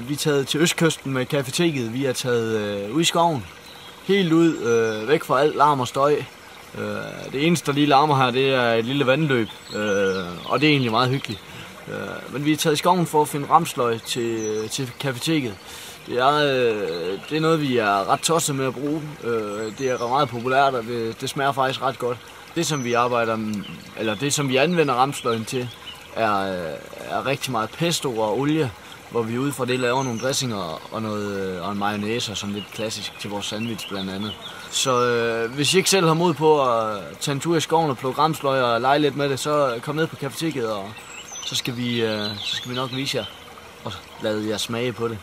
Vi er taget til østkysten med Cafeteket. Vi er taget ud i skoven. Helt ud, væk fra alt larm og støj. Det eneste, der lige larmer her, det er et lille vandløb. Og det er egentlig meget hyggeligt. Men vi er taget i skoven for at finde ramsløg til Cafeteket. Det er noget, vi er ret tosset med at bruge. Det er meget populært, og det smager faktisk ret godt. Det, som vi anvender ramsløgene til, er rigtig meget pesto og olie, hvor vi ud fra det laver nogle dressinger og en mayonnaise, som lidt klassisk til vores sandwich blandt andet. Så hvis I ikke selv har mod på at tage en tur i skoven og plukke ramsløg og lege lidt med det, så kom ned på Cafeteket, og så skal vi nok vise jer og lade jer smage på det.